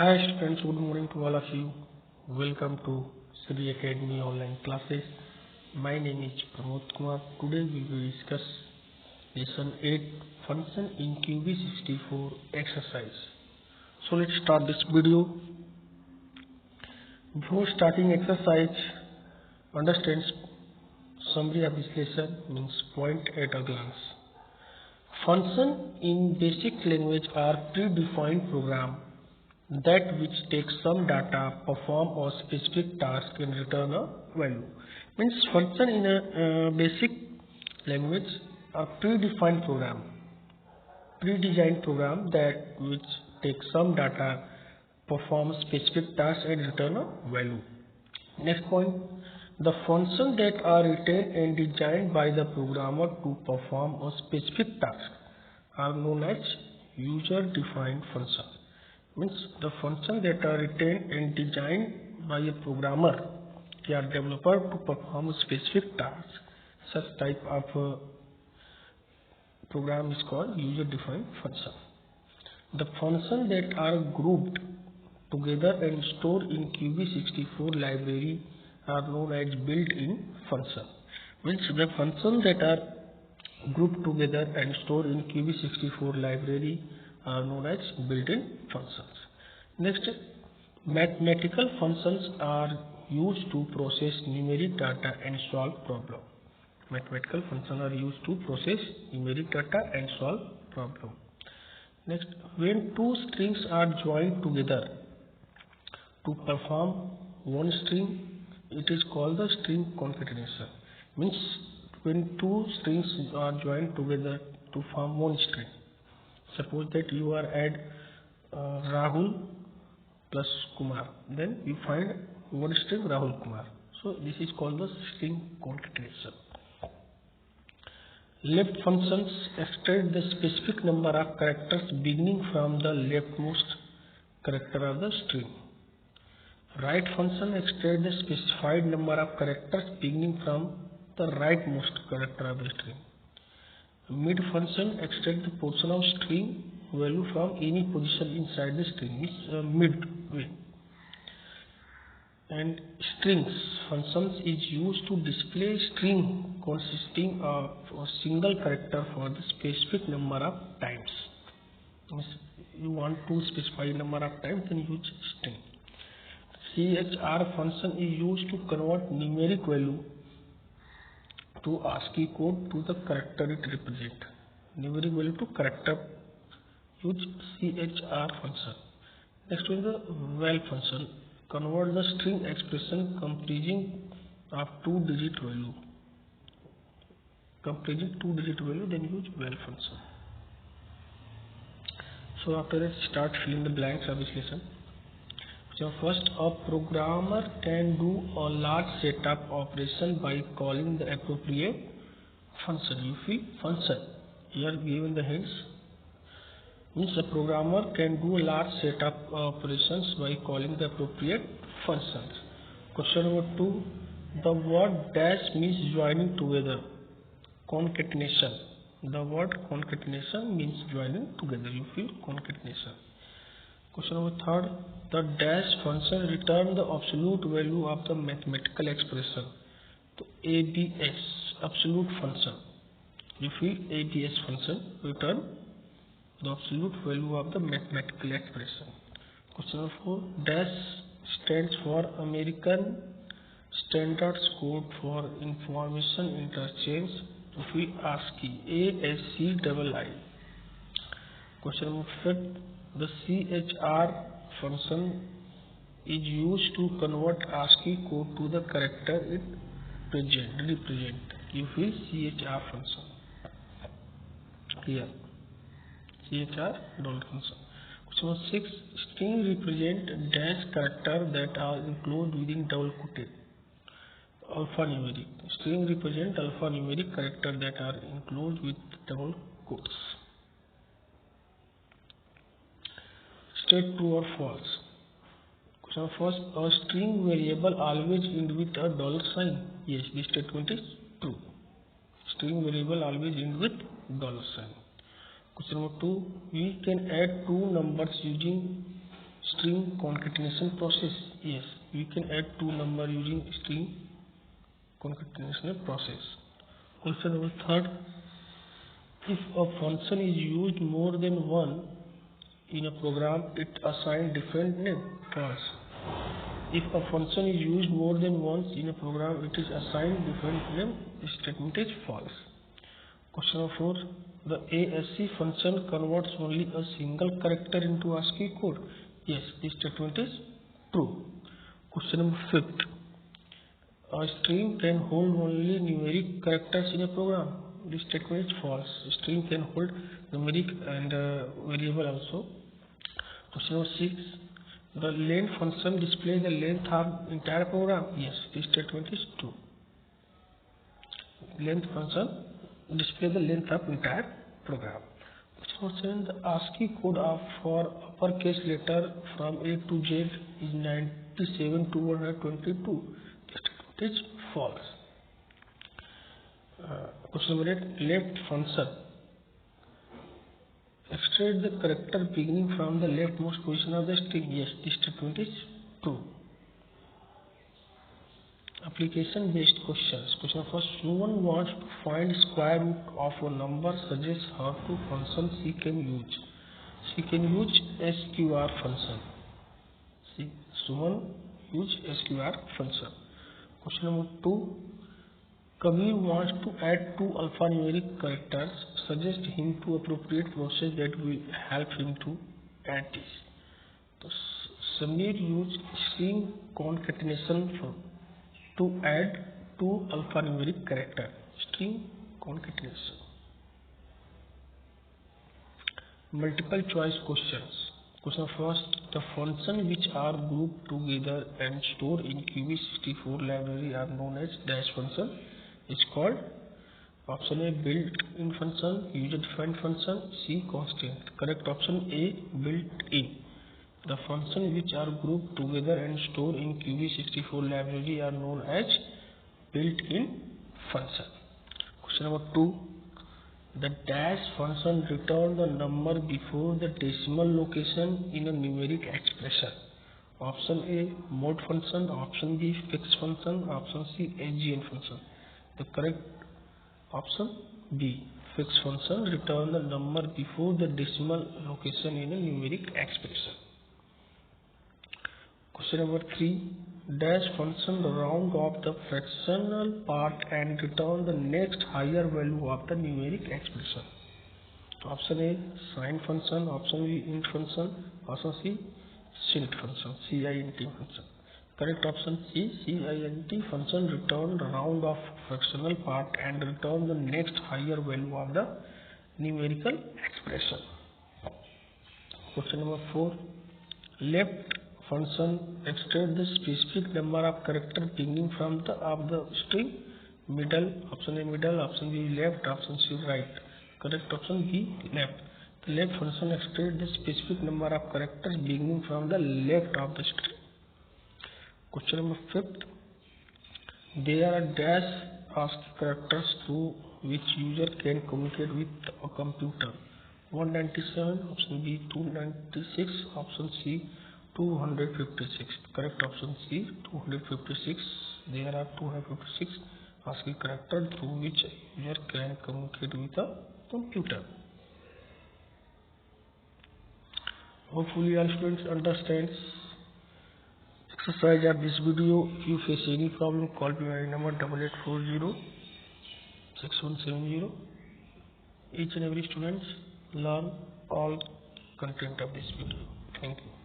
Hi students, good morning to all of you. Welcome to Sri Academy online classes. My name is Pramod Kumar. Today we will discuss lesson 8 function in QB64 exercise. So let's start this video. Before starting exercise, understand summary of this lesson means point at a glance. Function in basic language are predefined program that which takes some data, perform a specific task and return a value. Means function in a basic language are predefined program, pre-designed program that which takes some data, perform specific task and return a value. Next point, the functions that are written and designed by the programmer to perform a specific task are known as user-defined functions. Means the functions that are written and designed by a programmer or developer to perform a specific task. Such type of program is called user-defined function. The functions that are grouped together and stored in QB64 library are known as built-in function. Means the functions that are grouped together and stored in QB64 library are known as built-in functions. Next, mathematical functions are used to process numeric data and solve problem. Mathematical functions are used to process numeric data and solve problem. Next, when two strings are joined together to perform one string, it is called the string concatenation. Means when two strings are joined together to form one string. Suppose that you are add Rahul plus Kumar, then you find one string Rahul Kumar. So this is called the string concatenation. Left functions extract the specific number of characters beginning from the leftmost character of the string. Right function extract the specified number of characters beginning from the rightmost character of the string. Mid function extract the portion of string value from any position inside the string, is midway. And strings functions is used to display string consisting of a single character for the specific number of times. Means you want to specify number of times, then use string. CHR function is used to convert numeric value to ASCII code to the character it represents. Numeric value to character, use CHR function. Next is the val function. Convert the string expression comprising of two-digit value. Then use val function. So after that, start filling the blanks of this lesson. So first, a programmer can do a large set of operations by calling the appropriate function. You fill function. Here given the hints. Means a programmer can do a large set of operations by calling the appropriate functions. Question number 2. The word dash means joining together. Concatenation. The word concatenation means joining together. You fill concatenation. Question number 3. The dash function returns the absolute value of the mathematical expression. So ABS, absolute function. You fill ABS function return the absolute value of the mathematical expression. Question number 4. Dash stands for American Standards Code for Information Interchange. You fill ASCII, ASCII. Question number 5. The CHR function is used to convert ASCII code to the character it represents. You fill CHR function. Here, CHR dollar function. Question number 6. String represent dash character that are enclosed within double quoted alphanumeric. String represent alphanumeric character that are enclosed with double quotes. State true or false. Question first, a string variable always ends with a dollar sign. Yes, this statement is true. String variable always ends with dollar sign. Question number 2, we can add two numbers using string concatenation process. Yes, we can add two number using string concatenation process. Question number third. If a function is used more than one in a program, it assigns different name. False. If a function is used more than once in a program, it is assigned different name. This statement is false. Question number 4. The ASC function converts only a single character into ASCII code. Yes, this statement is true. Question number 5. A string can hold only numeric characters in a program. This statement is false. A string can hold numeric and variable also. Question number 6. The length function displays the length of entire program. Yes, this statement is true. Length function displays the length of entire program. Question: the ASCII code for uppercase letter from A to Z is 97 to 122. This statement is false. Question number 8. Left function extract the character beginning from the leftmost position of the string. Yes, this statement is true. Application based questions. Question first. Someone wants to find square root of a number. Suggest how to function she can use. She can use SQR function. Someone use SQR function. Question number 2. Kabir wants to add two alphanumeric characters. Suggest him to appropriate process that will help him to add this. So, Samir used string concatenation to add two alphanumeric characters. String concatenation. Multiple choice questions. Question first. The functions which are grouped together and stored in QB64 library are known as dash function. It's called option A, built-in function, user-defined function, C, constant. Correct option A, built-in. The functions which are grouped together and stored in QB64 library are known as built-in function. Question number 2. The dash function returns the number before the decimal location in a numeric expression. Option A, mode function. Option B, fixed function. Option C, SGN function. The correct option B, fixed function, return the number before the decimal location in a numeric expression. Question number 3. Dash function round off the fractional part and return the next higher value of the numeric expression. Option A, sin function. Option B, int function. Option C, cint function, CINT function. Correct option C, CINT function return the round of fractional part and return the next higher value of the numerical expression. Question number 4. Left function extract the specific number of characters beginning from the string. Middle, option A middle, option B left, option C right. Correct option B, left. The left function extract the specific number of characters beginning from the left of the string. Question number 5. There are dash ASCII characters through which user can communicate with a computer. 197, option B 296, option C 256. Correct option C 256. There are 256 ASCII characters through which a user can communicate with a computer. Hopefully all students understand exercise of this video. If you face any problem, call me my number 8840 6170. Each and every student learn all content of this video. Thank you.